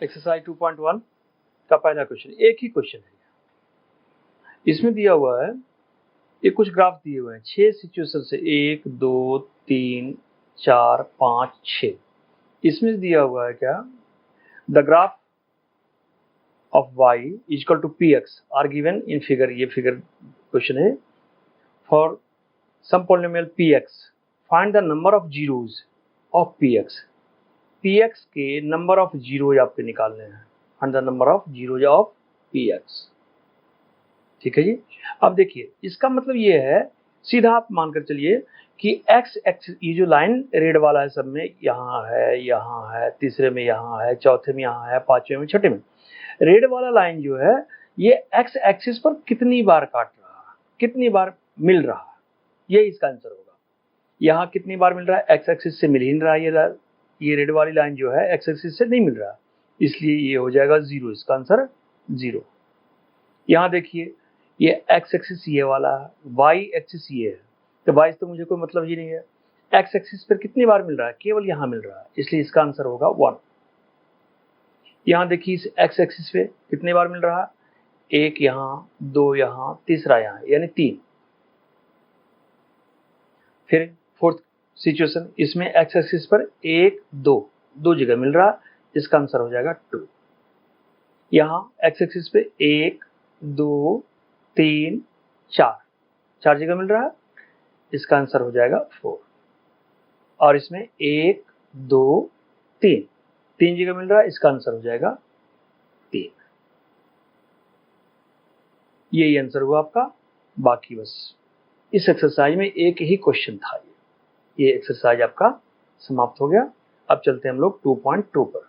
Exercise 2.1 का पहला question, एक ही क्वेश्चन है। इसमें दिया हुआ है, ये कुछ ग्राफ दिए हुए हैं, 6 सिचुएशन से 1 2 3 4 5 6। इसमें दिया हुआ है क्या, the graph of y equal to px are given in figure. ये फिगर क्वेश्चन है। For some polynomial px find the number of zeros of px। px के नंबर ऑफ जीरोज आपके निकालने हैं, find the number of zeros of px। ठीक है जी। अब देखिए, इसका मतलब ये है, सीधा आप मानकर चलिए कि x एक्सिस, ये जो लाइन रेड वाला है सब में, यहाँ है, तीसरे में यहाँ है, चौथे में यहाँ है, पांचवें में, छठे में। रेड वाला लाइन जो है ये x एक्सिस पर कितनी बार काट रहा है, कितनी बार मिल रहा है, ये इसका आंसर होगा। यहाँ कितनी बार मिल रहा है, x एक्सिस से मिल ही नहीं रहा है। ये रेड वाली लाइन जो है x एक्सिस से नहीं मिल रहा है, इसलिए ये हो जाएगा 0। इसका आंसर 0। यहाँ देखिए, ये x एक्सिस ये वाला है, y एक्सिस ये है, तो y तो मुझे कोई मतलब ही नहीं है। x एक्सिस पर कितनी बार मिल रहा है, केवल यहाँ मिल रहा है, इसलिए इसका आंसर होगा 1। यहाँ देखिए, इस x एक्सिस पे कितनी बार मिल रहा है, 1 यहाँ, 2 यहाँ, तीसरा यहाँ, यानी 3। फिर फोर्थ सिचुएशन, इसमें x एक्सिस पर 1 2 दो जगह मिल रहा है, इसका आंसर हो जाएगा 2। यहाँ x एक्सिस पे 1 2 3 4 चार जगह मिल रहा है, इसका आंसर हो जाएगा 4। और इसमें 1 2 3 तीन जगह मिल रहा है, इसका आंसर हो जाएगा 3। यही आंसर हुआ आपका। बाकी बस इस एक्सरसाइज में एक ही क्वेश्चन था। ये एक्सरसाइज आपका समाप्त हो गया। अब चलते हैं हम लोग 2.2 पर।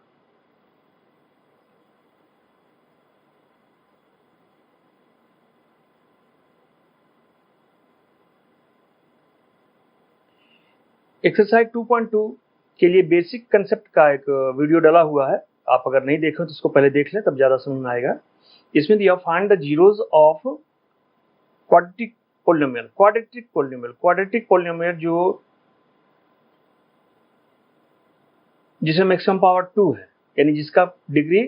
एक्सरसाइज 2.2 के लिए बेसिक कंसेप्ट का एक वीडियो डाला हुआ है, आप अगर नहीं देखे तो उसको पहले देख लें, तब ज्यादा समझ में आएगा। इसमें दिया find the zeros of quadratic polynomial. Quadratic polynomial जो जिसमें मैक्सिमम पावर 2 है, यानी जिसका डिग्री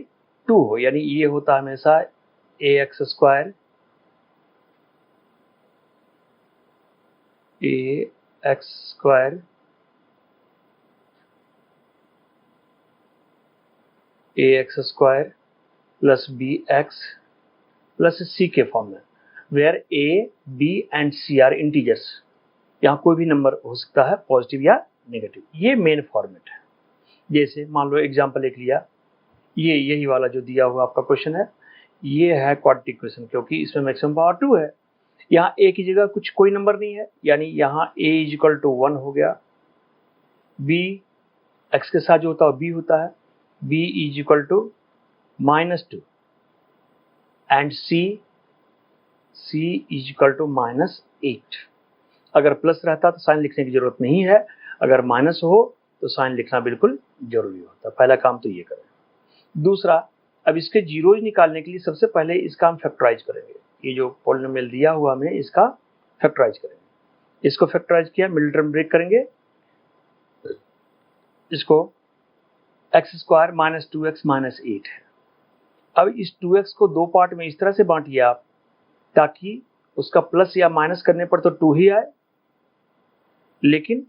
2 हो, यानी ये होता है हमेशा ax square plus bx plus c के फॉर्म में, where a b and c are integers. यहाँ कोई भी नंबर हो सकता है, पॉजिटिव या नेगेटिव। ये मेन फॉर्मेट है। जैसे मान लो एग्जांपल एक लिया, ये यही वाला जो दिया हुआ आपका क्वेश्चन है, ये है क्वाड्रेटिक क्वेश्चन, क्योंकि इसमें मैक्सिमम पावर 2 है। यहाँ a की जगह कुछ कोई नंबर नहीं है, यानी यहाँ a इक्वल टू 1 हो गया, b x के साथ जो होता है b होता है, b is equal to -2 and c is equal to -8। अगर प्लस रहता तो साइन लिखने की जरूरत नहीं है, अगर माइनस हो तो साइन लिखना बिल्कुल जरूरी होता है। पहला काम तो ये करें। दूसरा, अब इसके जीरोज निकालने के लिए सबसे पहले इसका हम फैक्टराइज करेंगे। ये जो पॉलिनोमियल दिया हुआ हमें, इसका फैक्टराइज करेंगे। इसको फैक्टराइज किया, मिडिल टर्म ब्रेक करेंगे, इसको x square minus 2x minus 8 है। अब इस 2x को दो पार्ट में इस तरह से बांटिए आप, ताकि उसका प्लस या माइनस करने पर तो 2 ही आए, लेकिन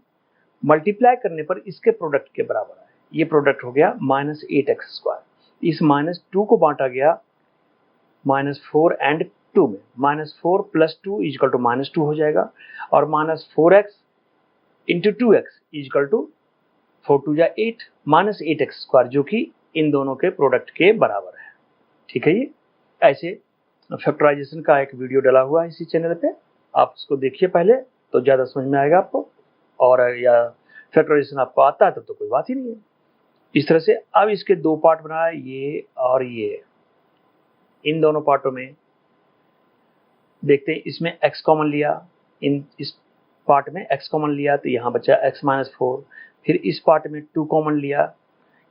मल्टीप्लाई करने पर इसके प्रोडक्ट के बराबर आए। ये प्रोडक्ट हो गया -8x स्क्वायर। इस -2 को बांटा गया -4 एंड 2 में, -4 प्लस 2 इक्वल टू -2 हो जाएगा, और -4x into 2x equal to 4 2 जा 8, -8x स्क्वायर, जो कि इन दोनों के प्रोडक्ट के बराबर है। ठीक है। ये ऐसे फैक्टराइजेशन का एक वीडियो डाला हुआ है इसी चैनल पे, आप उसको देखिए पहले, तो ज़्यादा समझ में आएगा आपको। और या फैक्टराइजेशन आपको आता है तब तो कोई बात ही नहीं है। इस तरह से अब इसके दो पार्ट बनाए, ये और ये। इन दोनों पार्टों में देखते हैं, इसमें x कॉमन लिया, इस पार्ट में x कॉमन लिया, तो यहाँ बचा x-4। फिर इस पार्ट में 2 कॉमन लिया,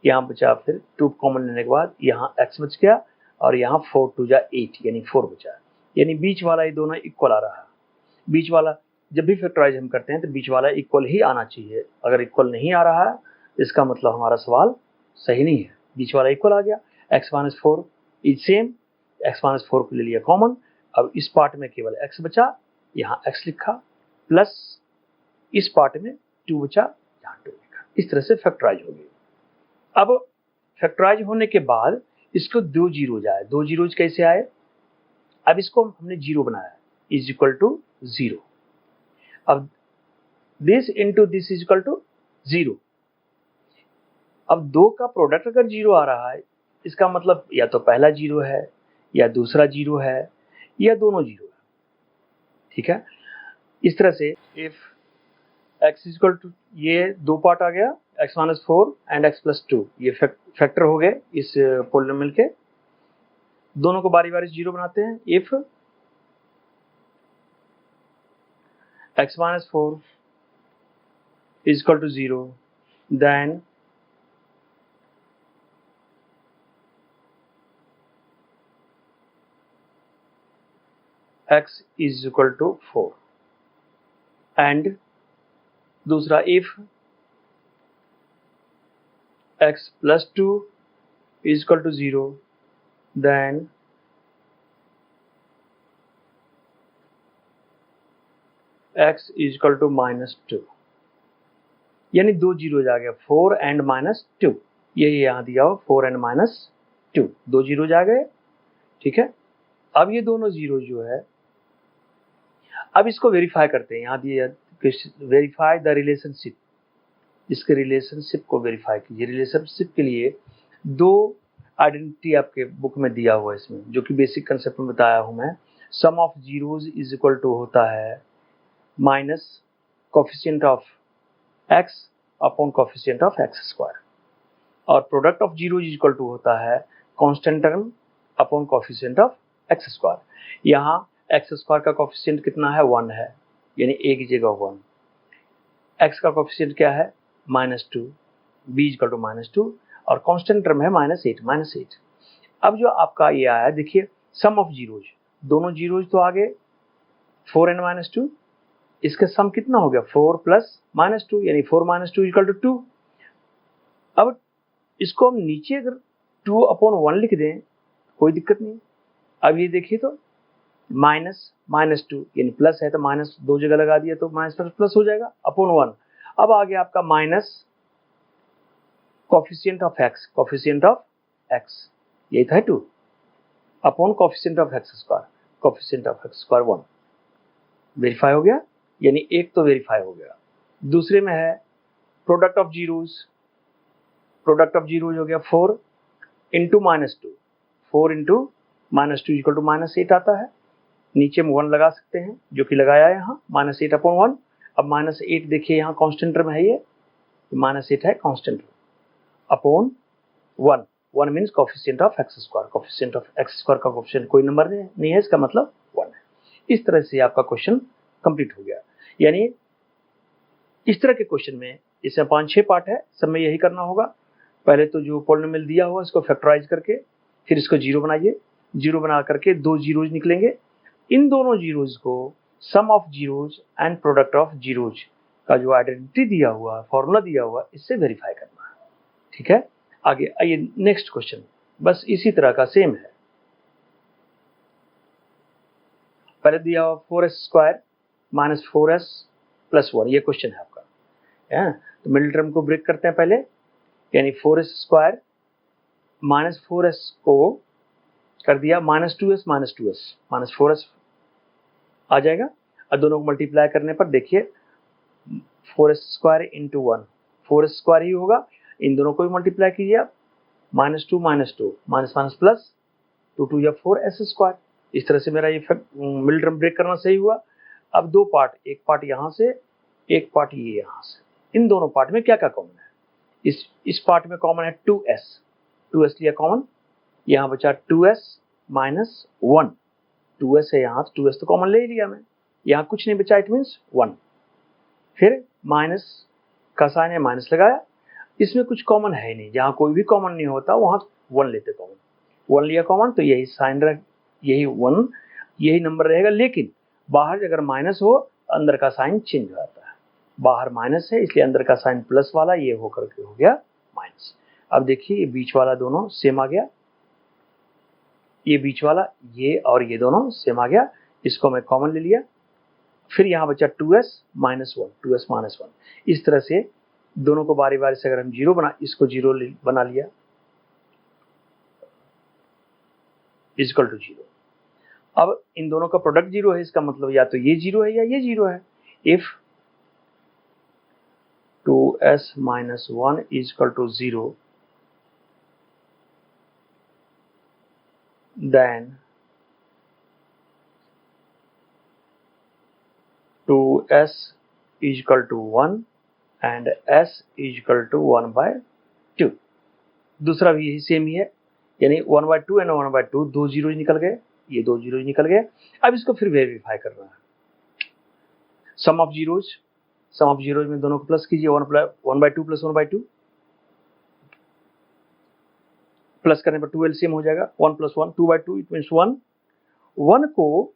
यहाँ बचा, फिर 2 कॉमन लेने के बाद यहाँ x बच गया, और यहाँ 4 2 जा 8 यानी 4 बचा। यानी बीच वाला ये दोनों इक्वल आ रहा है। बीच वाला जब भी फैक्टराइज हम करते हैं तो बीच वाला इक्वल ही आना चाहिए। अगर इक्वल नहीं आ रहा है, इसका मतलब हमारा सवाल सही नहीं है। बीच वाला इक्वल आ गया, x minus 4 is same, x minus 4 को ले लिया कॉमन। अब इस पार्ट में केवल x बचा, यहाँ x लिखा, प्लस इस पार्ट में 2 बचा, यहाँ 2 लिखा। इस तरह से फैक्टराइज हो गई। अब फैक्टराइज होने के बाद इसको 2 जीरोज आए। 2 जीरोज कैसे आए? अब इसको हमने 0 बनाया, इज इक्वल टू 0। अब this into this is equal to 0। अब 2 का प्रोडक्ट अगर 0 आ रहा है, इसका मतलब या तो पहला 0 है, या दूसरा 0 है, या दोनों 0 है। ठीक है, इस तरह से if x is equal to, ये 2 पार्ट आ गया, x minus 4 and x plus 2, ये फैक्टर हो गए इस पोलिनोमियल के। दोनों को बारी बारी 0 बनाते हैं। If x minus 4 is equal to 0, then x is equal to 4, and दूसरा if x plus 2 is equal to 0, then x is equal to minus 2। यानी 2 जीरोज आ गया, 4 एंड माइनस 2। यही यहाँ दिया हो, 4 एंड माइनस 2, 2 जीरोज आ गए। ठीक है, अब ये दोनों जीरो जो है, अब इसको वेरीफाई करते हैं। यहाँ दिया वेरीफाई द रिलेशनशिप, इसके रिलेशनशिप को वेरीफाई कीजिए। रिलेशनशिप के लिए 2 आइडेंटिटी आपके बुक में दिया हुआ है इसमें, जो कि बेसिक कंसेप्ट में बताया हूँ मैं। Sum of zeros is equal to होता है minus coefficient of x upon coefficient of x square, और product of zero is equal to होता है constant term upon coefficient of x square. यहाँ x स्क्वायर का कोफिशिएंट कितना है? 1 है, यानी a की जगह 1। x का कोफिशिएंट क्या है? -2, b इक्वल टू -2, और कांस्टेंट टर्म है -8। अब जो आपका ये आया, देखिए सम ऑफ जीरोज, दोनों जीरोज तो आ गए, 4 एंड -2, इसका सम कितना हो गया? 4 प्लस -2, यानी 4 - 2 इक्वल टू 2। अब इसको हम नीचे अगर 2 अपॉन 1 लिख दें, कोई दिक्कत नहीं। अब ये देखिए तो -2, यानी प्लस है तो माइनस 2 जगह लगा दिया तो माइनस प्लस हो जाएगा, अपॉन 1। अब आ गया आपका माइनस कोफिशिएंट ऑफ x, यही था 2, upon coefficient of x square 1। Verify हो गया, यानी एक तो वेरीफाई हो गया। दूसरे में है प्रोडक्ट ऑफ जीरोज हो गया 4 इंटू -2, 4 इंटू -2 इक्वल टू -8 आता है। नीचे में 1 लगा सकते हैं, जो कि लगाया है यहाँ, -8 अपॉन 1। अब -8 देखिए यहाँ कांस्टेंट टर्म है, ये -8 है constant term, upon 1 means coefficient of x square का कोफिशिएंट कोई नंबर नहीं है, इसका मतलब 1 है। इस तरह से आपका क्वेश्चन कंप्लीट हो गया। यानी इस तरह के क्वेश्चन में, इसमें 5-6 पार्ट है, सब में यही करना होगा। पहले तो जो पॉलिनोमियल दिया हुआ इसको फैक्टराइज करके, फिर इसको 0 बनाइए। 0 बना करके 2 जीरोज निकलेंगे। इन दोनों जीरोज को sum of zeros and product of zeros का जो आइडेंटिटी दिया हुआ, फॉर्मूला दिया हुआ, इससे वेरीफाई करना है। ठीक है, आगे आइए नेक्स्ट क्वेश्चन, बस इसी तरह का सेम है। पहले दिया हुआ 4s square minus 4s plus 1, ये क्वेश्चन है आपका। तो मिडिल टर्म को ब्रेक करते हैं पहले, यानी 4s स्क्वायर माइनस 4s को कर दिया -2s माइनस 4s आ जाएगा। और दोनों को मल्टीप्लाई करने पर देखिए 4s square into 1, 4s square ही होगा। इन दोनों को भी मल्टीप्लाई कीजिए आप, -2 माइनस प्लस 2 2 या 4s स्क्वायर। इस तरह से मेरा ये मिडिल टर्म ब्रेक करना सही हुआ। अब 2 पार्ट, एक पार्ट यहाँ से, एक पार्ट ये यहाँ से। इन दोनों पार्ट में क्या क्या कॉमन है? इस पार्ट में कॉमन है 2s लिया कॉमन, यहाँ बचा 2s माइनस 1। 2s है यहाँ, 2s तो कॉमन ले ही लिया मैं, यहाँ कुछ नहीं बचा, इट मीन्स 1। फिर माइनस का साइन है, माइनस लगाया। इसमें कुछ कॉमन है ही नहीं, जहाँ कोई भी कॉमन नहीं होता वहाँ 1 लेते कॉमन। 1 लिया कॉमन तो यही साइन रह, यही 1, यही नंबर रहेगा। लेकिन बाहर अगर माइनस हो, अंदर का साइन चेंज हो जाता है। बाहर माइनस है, इसलिए अंदर का साइन प्लस वाला ये होकर के हो गया माइनस। अब देखिए ये बीच वाला दोनों सेम आ गया, ये बीच वाला, ये और ये दोनों सेम आ गया, इसको मैं कॉमन ले लिया, फिर यहाँ बचा 2s माइनस 1, 2s माइनस 1। इस तरह से दोनों को बारी बारी से अगर हम जीरो बना, इसको जीरो बना लिया, इक्वल टू जीरो। अब इन दोनों का प्रोडक्ट जीरो है, इसका मतलब या तो ये जीरो है या ये जीरो है। If 2s minus 1 equal to zero, then 2s equal to 1 and s equal to 1 by 2। दूसरा भी यही सेम ही है, यानी 1 बाय 2 एंड 1 बाय 2, दो जीरो निकल गए, ये दो जीरो निकल गए। अब इसको फिर वेरीफाई करना है। सम ऑफ जीरोज में दोनों को प्लस कीजिए, 1 बाय 2 प्लस 1 बाय 2, प्लस करने पर 2 एलसीएम हो जाएगा, 1 प्लस 1 2 बाय 2, इट मीन्स 1। 1 को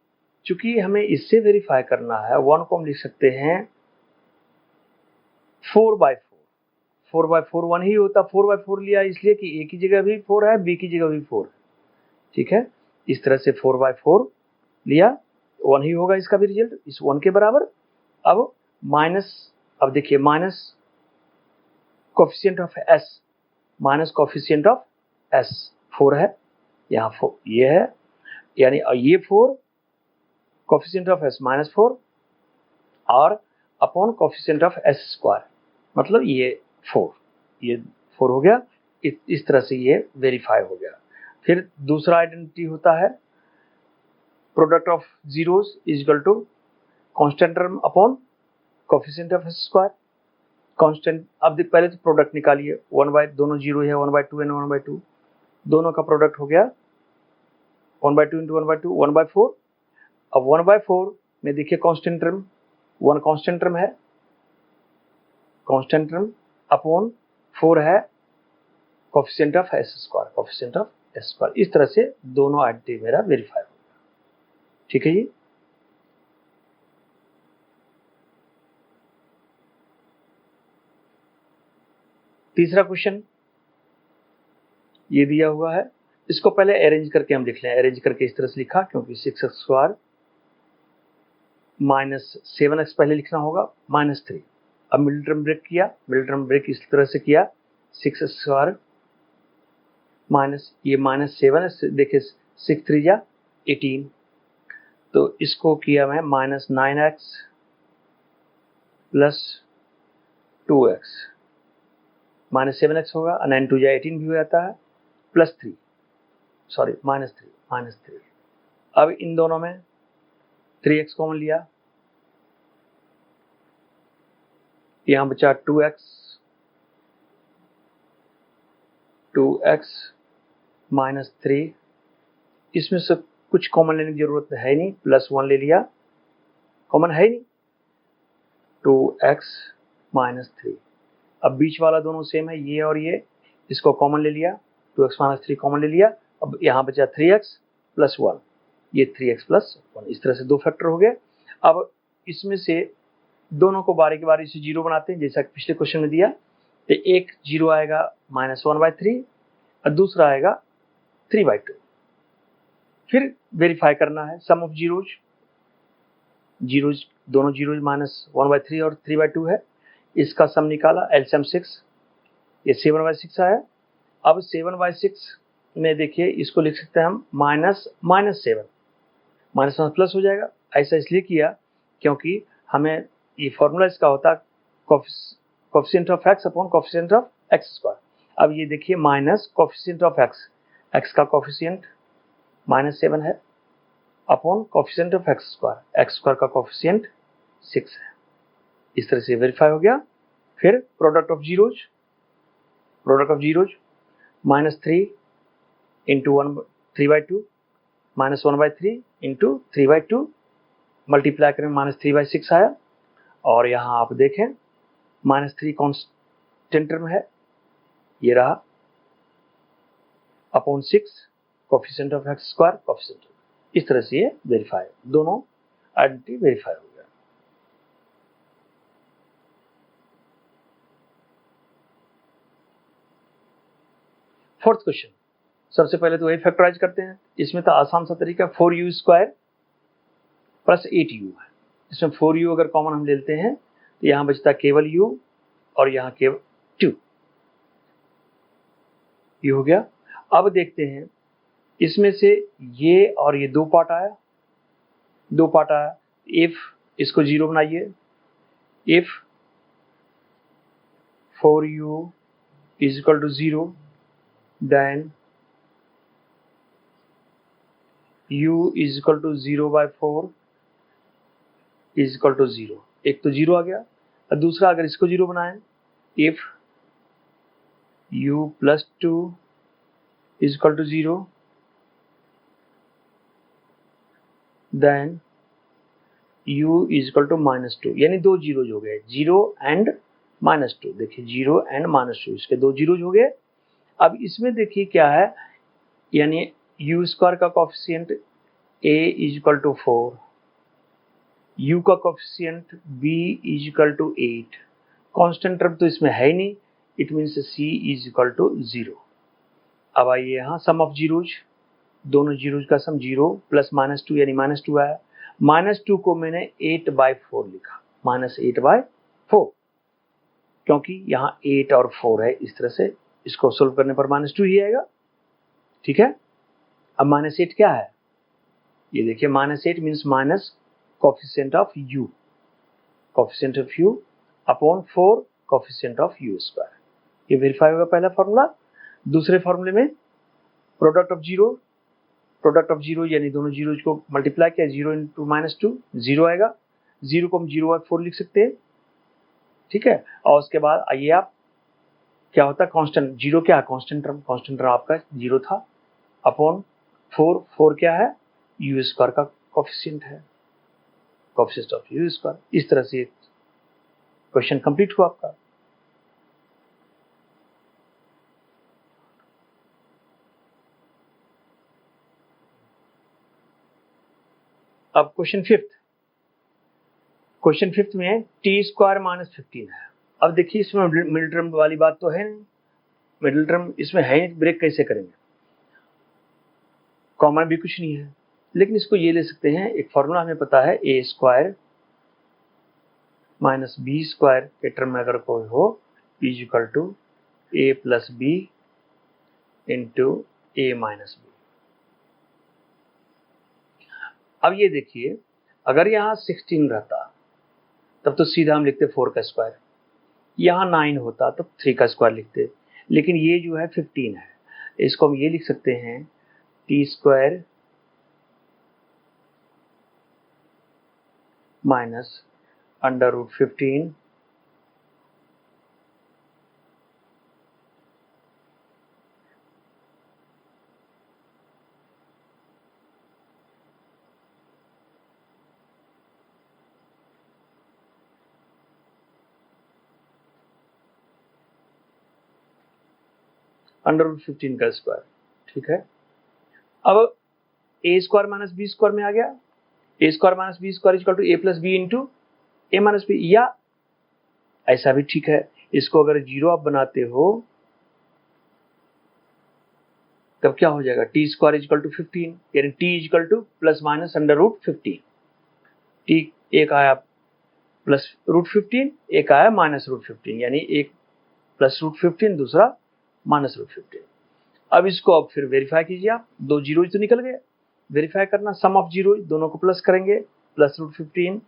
चूंकि हमें इससे वेरीफाई करना है, 1 को हम लिख सकते हैं 4 बाय 4। 4 बाय 4 1 ही होता, 4 बाय 4 लिया इसलिए कि ए की जगह भी 4 है, बी की जगह भी 4 है, ठीक है। इस तरह से 4 बाय 4 लिया, 1 ही होगा इसका भी रिजल्ट, इस 1 के बराबर। अब माइनस, अब देखिए minus coefficient of s, minus coefficient of s 4 है, यहाँ 4 ये है, यानी ये 4 कोफिशिएंट ऑफ s माइनस 4 और upon coefficient of s square, मतलब ये 4, ये 4 हो गया। इस तरह से ये वेरीफाई हो गया। फिर दूसरा आइडेंटिटी होता है product of zeros is equal to constant term upon coefficient of s square. Constant, अब देख पहले तो प्रोडक्ट निकालिए, 1 बाय, दोनों जीरो है, 1 बाय 2 एंड 1 बाय 2, दोनों का प्रोडक्ट हो गया 1 बाय 2 इंटू 1 बाय 2, 1 बाय 4। अब 1 बाय 4 में देखिए कांस्टेंट टर्म, 1 कांस्टेंट टर्म है, कांस्टेंट टर्म अपॉन 4 है coefficient of s square, coefficient of s square. इस तरह से दोनों आइडेंटिटी मेरा वेरीफाई हो गया, ठीक है जी। तीसरा क्वेश्चन ये दिया हुआ है, इसको पहले अरेंज करके हम लिख लें। अरेंज करके इस तरह से लिखा, क्योंकि 6x स्क्वायर माइनस 7x पहले लिखना होगा माइनस 3। अब मिडिल टर्म ब्रेक किया, मिडिल टर्म ब्रेक इस तरह से किया, 6x स्क्वायर माइनस ये माइनस 7, देखिए 6 3 जा 18, तो इसको किया मैं minus 9x plus 2x, minus 7x होगा, 9 2 जा 18 भी हो जाता है, प्लस 3, सॉरी माइनस 3। अब इन दोनों में 3x कॉमन लिया, यहाँ बचा 2x माइनस 3, इसमें से कुछ कॉमन लेने की जरूरत है नहीं, प्लस 1 ले लिया, कॉमन है ही नहीं, 2x माइनस 3। अब बीच वाला दोनों सेम है, ये और ये, इसको कॉमन ले लिया, 2x माइनस 3 कॉमन ले लिया। अब यहाँ बचा 3x प्लस 1, ये 3x प्लस 1, इस तरह से दो फैक्टर हो गए। अब इसमें से दोनों को बारी की बारी से जीरो बनाते हैं, जैसा कि पिछले क्वेश्चन में दिया। तो एक जीरो आएगा माइनस 1 बाय 3 और दूसरा आएगा 3 बाय 2। फिर वेरीफाई करना है सम ऑफ जीरोज, दोनों जीरोज माइनस 1 बाय 3 और 3 बाय 2 है, इसका सम निकाला, एलसीएम 6, ये 7 बाय 6 आया। अब 7 बाय 6 में देखिए इसको लिख सकते हैं हम माइनस 7, माइनस प्लस हो जाएगा। ऐसा इसलिए किया क्योंकि हमें ये फॉर्मूला इसका होता है coefficient of x upon coefficient of x square. अब ये देखिए माइनस कोफिशिएंट ऑफ x का कोफिशिएंट माइनस 7 है upon coefficient of x square का कोफिशिएंट 6 है। इस तरह से वेरीफाई हो गया। फिर product of zeros minus 3 into 3 by 2 minus 1 by 3 into 3 by 2 multiply करें, माइनस 3 बाई 6 आया। और यहाँ आप देखें माइनस 3 कॉन्स्टेंट टर्म है, ये रहा, upon 6 coefficient of x square coefficient. इस तरह से ये वेरीफाई, दोनों आइडेंटिटी वेरीफाई हो गया। फोर्थ क्वेश्चन, सबसे पहले तो वही फैक्टराइज करते हैं। इसमें तो आसान सा तरीका 4u² प्लस 8u है। इसमें 4u अगर कॉमन हम लेते हैं तो यहाँ बचता केवल u और यहाँ केवल 2, ये हो गया। अब देखते हैं इसमें से ये और ये दो पार्ट आया, इफ इसको 0 बनाइए, if 4u is equal to 0 then u is equal to 0/4 is equal to 0। एक तो 0 आ गया, और दूसरा अगर इसको 0 बनाएं, if u plus 2 is equal to 0 then u is equal to -2, यानी दो जीरोज हो गए, 0 एंड -2। देखिए 0 एंड -2, इसके दो जीरोज हो गए। अब इसमें देखिए क्या है, यानी u² का coefficient a is equal to 4, u का coefficient b is equal to 8, constant term तो इसमें है ही नहीं, it means c is equal to 0। अब आइए यहाँ सम ऑफ जीरोज, दोनों जीरोज का सम 0 प्लस -2 यानी -2 आया। -2 को मैंने 8/4 लिखा, -8/4, क्योंकि यहाँ 8 और 4 है, इस तरह से इसको सोल्व करने पर -2 ही आएगा। ठीक है, अब -8 क्या है, ये देखिए -8 means minus coefficient of u upon 4 coefficient of u²। ये वेरीफाई होगा पहला फॉर्मूला। दूसरे फॉर्मूले में प्रोडक्ट ऑफ जीरो यानी दोनों जीरोज को मल्टीप्लाई किया, 0 इंटू -2 0 आएगा, 0 को हम 0/4 लिख सकते हैं। ठीक है, और उसके बाद आइए आप क्या होता है, कांस्टेंट 0 क्या है, कांस्टेंट टर्म आपका 0 था, अपॉन 4 क्या है, u² का कोफिशिएंट है, कोफिशिएंट ऑफ u²। इस तरह से क्वेश्चन कंप्लीट हुआ आपका। अब क्वेश्चन फिफ्थ में t² -15 है। अब देखिए इसमें मिडिल टर्म वाली बात तो है नहीं, मिडिल टर्म इसमें है, ब्रेक कैसे करेंगे, कॉमन भी कुछ नहीं है, लेकिन इसको ये ले सकते हैं, एक फॉर्मूला हमें पता है, a² - b² के टर्म में अगर कोई हो, is equal to a plus b into a minus b। अब ये देखिए, अगर यहाँ 16 रहता तब तो सीधा हम लिखते 4 का स्क्वायर, यहाँ 9 होता तब 3 का स्क्वायर लिखते, लेकिन ये जो है 15 है, इसको हम ये लिख सकते हैं t² माइनस √15 √15 का स्क्वायर। ठीक है, अब a² - b² में आ गया, a² - b² equal to a plus b into a minus b, या ऐसा भी ठीक है, इसको अगर 0 आप बनाते हो तब क्या हो जाएगा, t² इक्वल टू 15, यानी t equal two plus minus √15, t एक आया प्लस √15, एक आया -√15, यानी एक प्लस √15 दूसरा -√15। अब इसको अब फिर वेरीफाई कीजिए आप, दो जीरोज तो निकल गए, वेरीफाई करना, सम ऑफ जीरोज दोनों को प्लस करेंगे, प्लस √15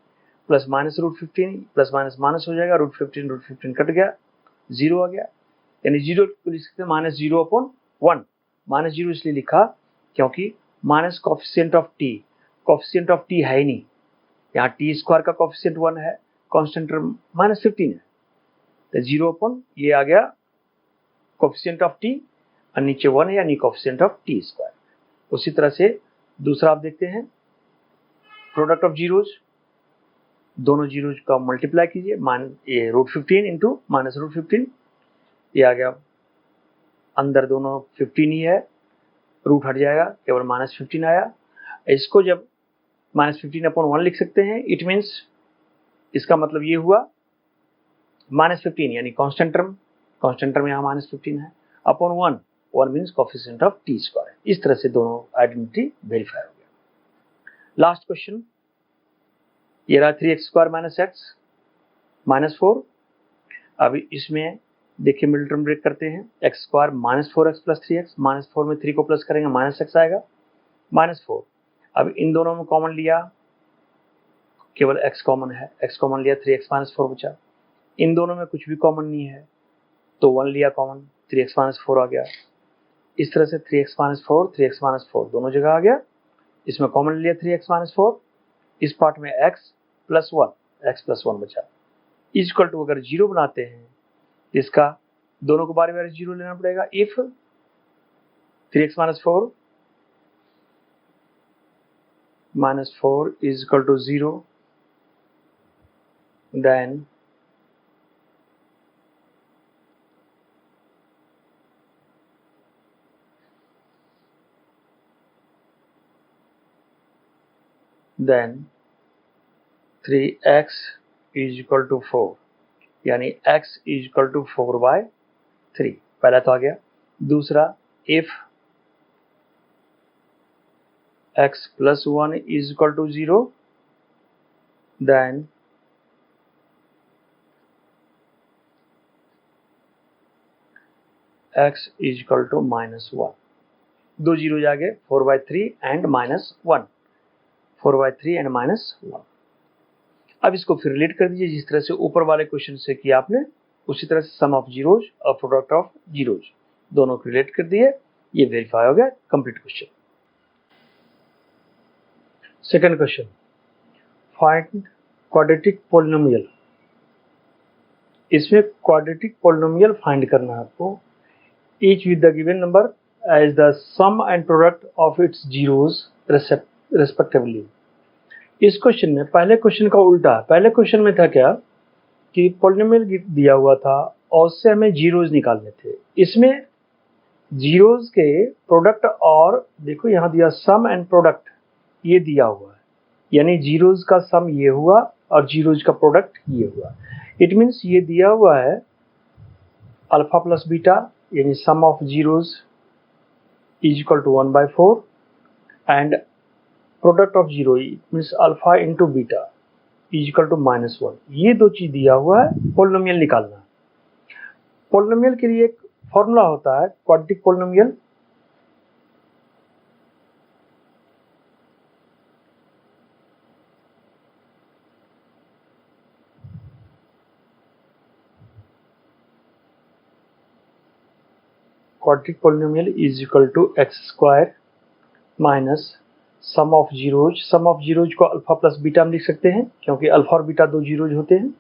प्लस -√15 प्लस माइनस हो जाएगा, √15 कट गया, 0 आ गया, यानी 0 को लिख सकते हैं -0/1। -0 इसलिए लिखा क्योंकि माइनस कोफिशिएंट ऑफ t है ही नहीं, यहाँ t² का कोफिशिएंट 1 है, कांस्टेंट टर्म -15 है, तो 0 ये आ गया कोफिशिएंट ऑफ t, और नीचे 1 है, यानी कोफिशिएंट ऑफ t²। उसी तरह से दूसरा आप देखते हैं, प्रोडक्ट ऑफ जीरोज, दोनों जीरोज का मल्टीप्लाई कीजिए, ये √15 इंटू -√15, ये आ गया, अंदर दोनों 15 ही है, रूट हट जाएगा, केवल -15 आया। इसको जब -15/1 लिख सकते हैं, इट मीन्स इसका मतलब ये हुआ -15 यानी कांस्टेंट टर्म यहाँ -15 है, upon 1 1 means coefficient of T square. इस तरह से दोनों आइडेंटिटी वेरीफाई हो गया। लास्ट क्वेश्चन ये रहा 3x² - x -4। अब इसमें देखिए मिडिल टर्म ब्रेक करते हैं, x² - 4x + 3x, -4 में 3 को प्लस करेंगे -x आएगा -4। अब इन दोनों में कॉमन लिया, केवल x कॉमन है, x कॉमन लिया 3x - 4 बचा। इन दोनों में कुछ भी कॉमन नहीं है तो 1 लिया कॉमन, 3x - 4 आ गया। इस तरह से 3x - 4 3x - 4 दोनों जगह आ गया। इसमें कॉमन लिया 3x - 4, इस पार्ट में x + 1 बचा। इक्वल टू अगर 0 बनाते हैं इसका दोनों को बारी बारी 0 लेना पड़ेगा। If 3x - 4 -4 is equal to 0, then then 3x is equal to 4, यानी x is equal to 4/3। पहला तो आ गया। दूसरा if x plus 1 is equal to 0, then x is equal to -1। दो जीरो आ गए, 4/3 एंड -1, 4/3 एंड -1। अब इसको फिर रिलेट कर दीजिए जिस तरह से ऊपर वाले क्वेश्चन से किया आपने, उसी तरह से सम ऑफ जीरोज और प्रोडक्ट ऑफ जीरोज दोनों को रिलेट कर दिए। ये वेरीफाई हो गया, complete question. Second question, find quadratic polynomial. इसमें क्वाड्रेटिक पॉलिनोमियल फाइंड करना है आपको, each with the given number as the sum and product of its zeros respectively. इस क्वेश्चन में पहले क्वेश्चन का उल्टा है। पहले क्वेश्चन में था क्या कि पॉलिनोमियल दिया हुआ था और उससे हमें जीरोज निकालने थे। इसमें जीरोज के प्रोडक्ट और देखो यहाँ दिया सम एंड प्रोडक्ट, ये दिया हुआ है, यानी जीरोज का सम ये हुआ और जीरोज का प्रोडक्ट ये हुआ। इट मीन्स ये दिया हुआ है अल्फा प्लस बीटा, यानी sum of zeros is equal to 1/4 and product of zero means alpha into beta is equal to -1। ये दो चीज दिया हुआ है, पॉलिनोमियल निकालना। पॉलिनोमियल के लिए एक फॉर्मूला होता है quadratic polynomial. Quadratic polynomial is equal to x² minus sum of zeros. Sum of zeros को अल्फा प्लस बीटा में लिख सकते हैं क्योंकि अल्फा और बीटा दो जीरोज होते हैं,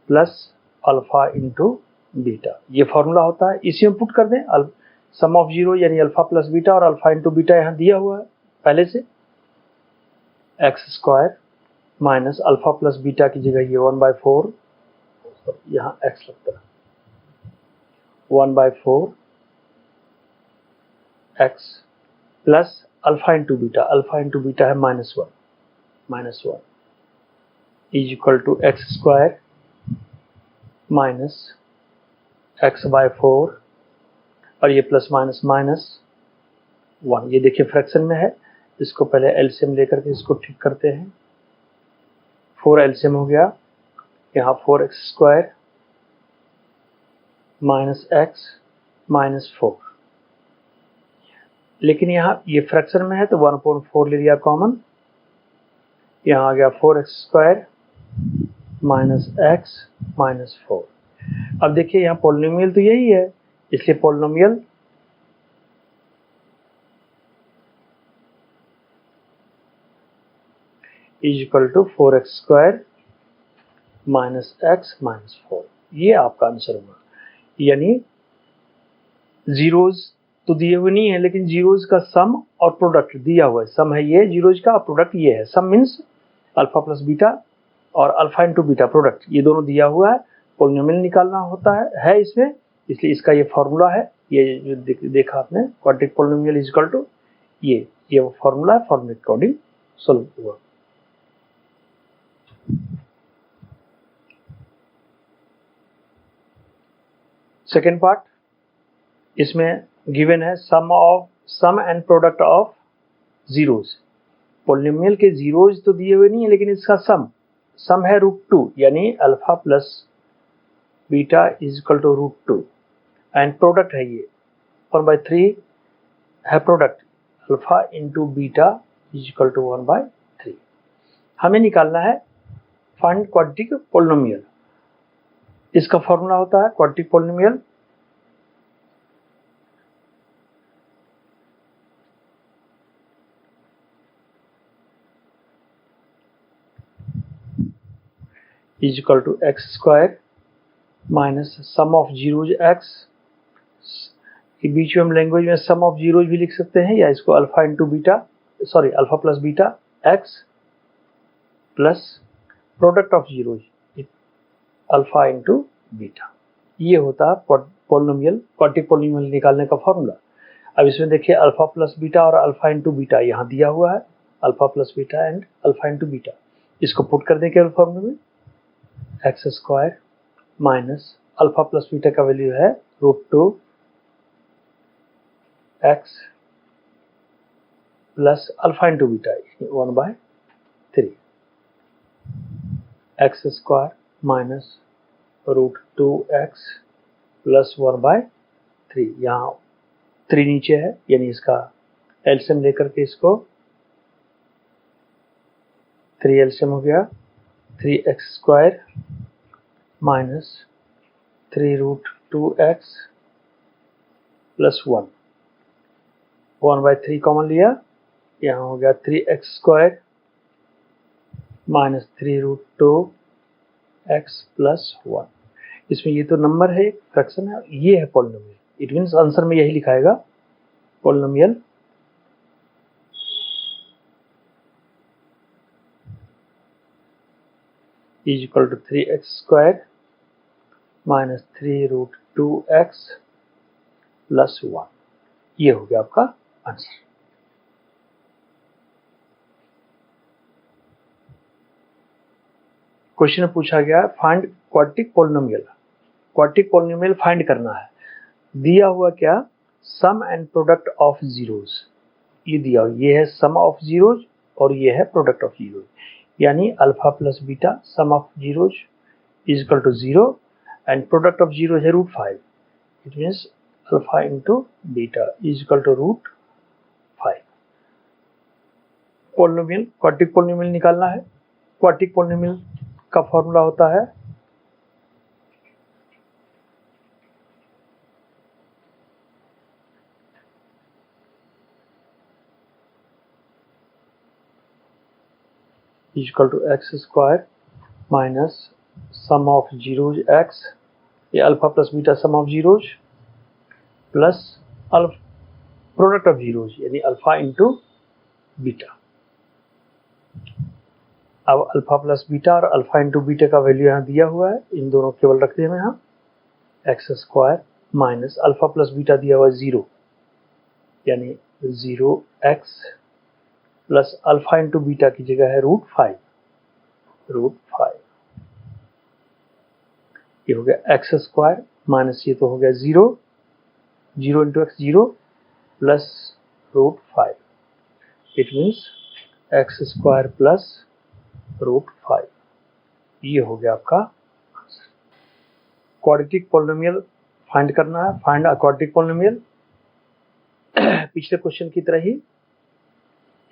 प्लस अल्फा इंटू बीटा। ये फॉर्मूला होता है, इसी में पुट कर दें। सम ऑफ जीरो यानी अल्फा प्लस बीटा और अल्फा इंटू बीटा यहाँ दिया हुआ है पहले से। x² minus alpha plus beta की जगह ये 1/4, यहाँ x लगता है 1/4 x plus alpha into beta. Alpha into beta है -1 is equal to x² minus x/4 और ये प्लस माइनस -1। ये देखिए फ्रैक्शन में है, इसको पहले एलसीएम लेकर के इसको ठीक करते हैं। 4 एलसीएम हो गया, यहाँ 4x² माइनस x माइनस 4, लेकिन यहाँ ये फ्रैक्शन में है तो 1/4 ले लिया कॉमन, यहाँ आ गया 4x² माइनस x माइनस 4। अब देखिए यहाँ पॉलिनोमियल तो यही है, इसलिए polynomial is equal to 4x² minus x minus 4। ये आपका आंसर होगा। यानी जीरोज तो दिए हुए नहीं है, लेकिन जीरोज का सम और प्रोडक्ट दिया हुआ है। सम है ये जीरोज का और प्रोडक्ट ये है। सम मीन्स अल्फा प्लस बीटा और अल्फा इंटू बीटा प्रोडक्ट, ये दोनों दिया हुआ है। पॉलिनोमियल निकालना होता है इसमें, इसलिए इसका ये फॉर्मूला है। ये जो देखा आपने quadratic polynomial is equal to ये वो फॉर्मूला है, फॉर्मूले के अकॉर्डिंग सॉल्व हुआ। सेकेंड पार्ट, इसमें गिवन है sum and product of zeros. Polynomial के जीरोज तो दिए हुए नहीं है, लेकिन इसका सम है √2, यानी alpha plus beta is equal to √2 and product है ये 1/3 है product, alpha into beta is equal to 1/3। हमें निकालना है फाइंड क्वाड्रेटिक पॉलिनोमियल। इसका फॉर्मूला होता है quadratic polynomial is equal to x square minus sum of zeros x. बीच में हम लैंग्वेज में सम ऑफ जीरोज भी लिख सकते हैं, या इसको alpha into beta, sorry alpha plus beta x plus product of zeros alpha into beta. ये होता है पॉलिनोमियल, क्वाड्रेटिक पॉलिनोमियल निकालने का फॉर्मूला। अब इसमें देखिए अल्फा प्लस बीटा और अल्फा इंटू बीटा यहाँ दिया हुआ है, alpha plus beta and alpha into beta. इसको पुट कर दें केवल फॉर्मूले में, x square minus alpha plus beta का वैल्यू है √2 x plus alpha into beta 1/3 x square minus √2 x plus 1/3। यहाँ 3 नीचे है, यानी इसका एलसीएम लेकर के इसको 3 एलसीएम हो गया 3x square minus 3√2 x plus 1/3 common लिया, यहाँ हो गया 3x square minus 3√2 x plus 1। इसमें ये तो नंबर है, फ्रैक्शन है, ये है पॉलिनोमियल। इट मीन्स आंसर में यही लिखाएगा polynomial is equal to 3x square minus 3√2 x plus 1। ये हो गया आपका आंसर। क्वेश्चन में पूछा गया है find quadratic polynomial. Quadratic polynomial find करना है। दिया हुआ क्या, सम एंड प्रोडक्ट ऑफ जीरोज। ये दिया हुआ, ये है सम ऑफ जीरोज और ये है प्रोडक्ट ऑफ जीरोज, यानी alpha plus beta sum of zeros is equal to 0 and product of zero है √5। It means alpha into beta is equal to √5। Polynomial quadratic polynomial निकालना है। क्वाड्रेटिक पॉलिनोमियल का formula होता है is equal to x square minus sum of zeros x, ये alpha plus beta sum of zeros plus product of zeros यानी alpha into beta. अब alpha plus beta और alpha into beta का value यहाँ दिया हुआ है, इन दोनों केवल रख देना यहाँ, x square minus alpha plus beta दिया हुआ है 0, यानी 0x plus alpha into beta की जगह है √5। ये हो गया एक्स स्क्वायर माइनस ये तो हो गया 0 into x 0 plus √5। It means x square plus √5। ये हो गया आपका आंसर। क्वाड्रेटिक पॉलिनोमियल फाइंड करना है। Find a quadratic polynomial. पिछले क्वेश्चन की तरह ही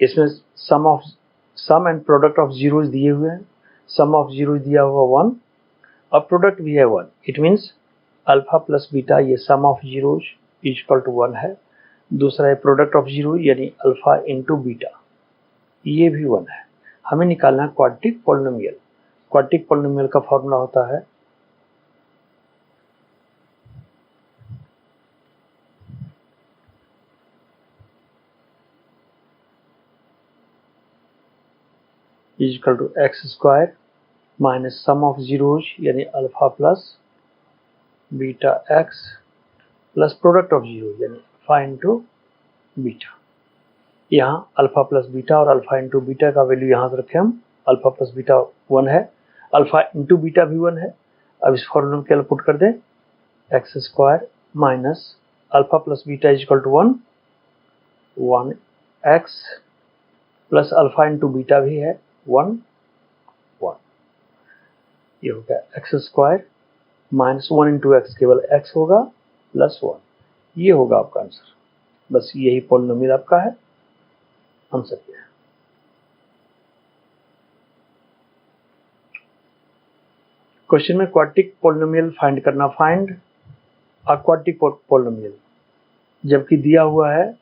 इसमें सम एंड प्रोडक्ट ऑफ जीरोज दिए हुए हैं। सम ऑफ जीरोज दिया हुआ 1 और प्रोडक्ट भी है 1। It means alpha plus beta ये sum of zeros is equal to 1 है। दूसरा है प्रोडक्ट ऑफ जीरो यानी अल्फा इंटू बीटा, ये भी 1 है। हमें निकालना है क्वाड्रेटिक पॉलिनोमियल। क्वाड्रेटिक पॉलिनोमियल का फॉर्मूला होता है is equal to x square minus sum of zeros यानी alpha plus beta x plus product of zero यानी अल्फा इंटू बीटा। यहाँ अल्फा प्लस बीटा और अल्फा इंटू बीटा का value यहाँ से रखें हम। अल्फा प्लस बीटा 1 है, अल्फा इंटू बीटा भी 1 है। अब इस फॉर्मूले में क्या पुट कर दें, x square minus alpha plus beta is equal to 1, 1x plus alpha into beta भी है 1, 1। ये हो गया x square minus 1 into x, केवल x होगा प्लस 1। ये होगा आपका आंसर। बस यही पॉलिनोमियल आपका है, आंसर क्या है। क्वेश्चन में क्वाड्रेटिक पॉलिनोमियल फाइंड करना। फाइंड अ क्वाड्रेटिक पॉलिनोमियल, जबकि दिया हुआ है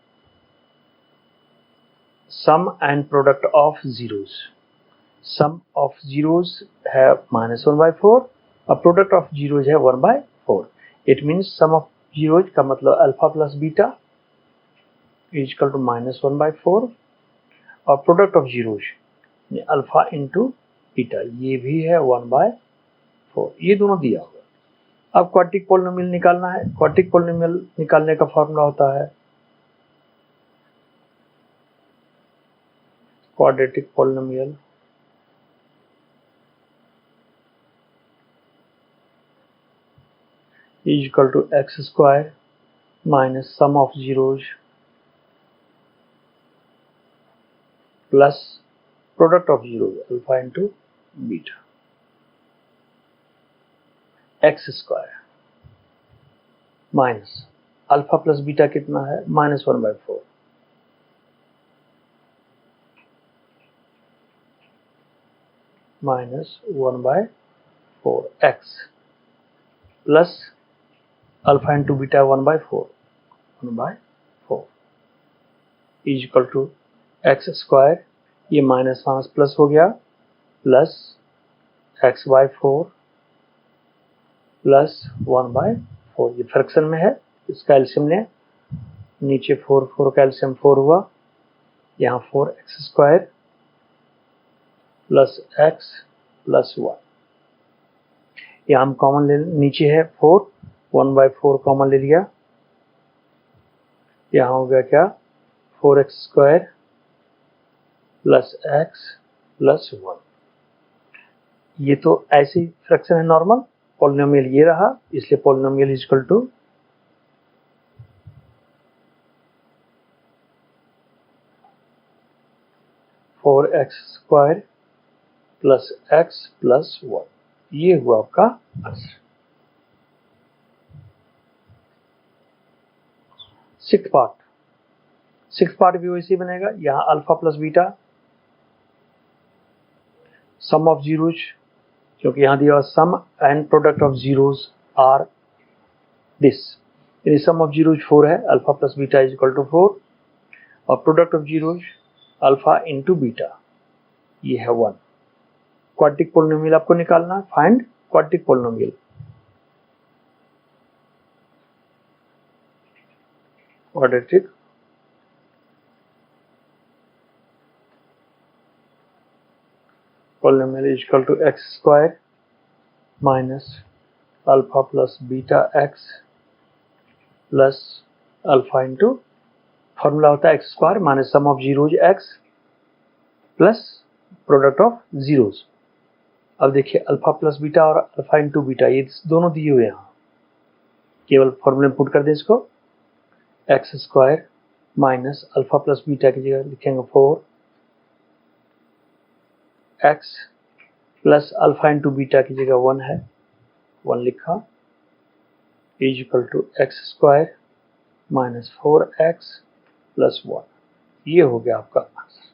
sum and product of zeros. Sum of zeros है -1/4 और प्रोडक्ट ऑफ जीरोस है 1/4। It means sum of zeros का मतलब alpha plus beta is equal to -1/4 और product of zeros alpha into beta ये भी है 1/4। ये दोनों दिया हुआ। अब क्वाड्रेटिक पॉलिनोमियल निकालना है। क्वाड्रेटिक पॉलिनोमियल निकालने का फॉर्मूला होता है quadratic polynomial is equal to x square minus sum of zeros plus product of zeros alpha into beta। x square minus alpha plus beta कितना है -1/4 -1/4 x plus alpha into beta 1/4 is equal to x square, ये minus minus plus हो गया, plus x/4 plus 1/4। ये fraction में है, इसका LCM लें। नीचे 4 4 का एलसीएम 4 हुआ, यहाँ 4x² प्लस x प्लस 1। यहाँ हम कॉमन ले, नीचे है 4, 1/4 कॉमन ले लिया। यहाँ हो गया क्या 4x² प्लस x प्लस 1। ये तो ऐसी फ्रैक्शन है नॉर्मल। पॉलिनोमियल ये रहा, इसलिए polynomial is equal to 4x² plus x plus 1। ये हुआ आपका आंसर। 6th पार्ट भी वैसे ही बनेगा। यहाँ alpha plus beta sum of zeros, क्योंकि यहाँ दिया sum and product of zeros are this, यानी सम ऑफ जीरोज 4 है, alpha plus beta is equal to 4 और product of zeros alpha into beta ये है 1। क्वाड्रेटिक पॉलिनोमियल आपको निकालना है। Find quadratic polynomial. Quadratic polynomial is equal to x² minus alpha plus beta x plus alpha into formula होता है x² minus sum of zeros x plus product of zeros. अब देखिए alpha plus beta और alpha into beta ये दोनों दिए हुए यहाँ, केवल फॉर्मूले में पुट कर दें इसको। x² minus alpha plus beta की जगह लिखेंगे 4 x plus alpha into beta की जगह 1 है, 1 लिखा, is equal to x² minus 4x plus 1। ये हो गया आपका आंसर।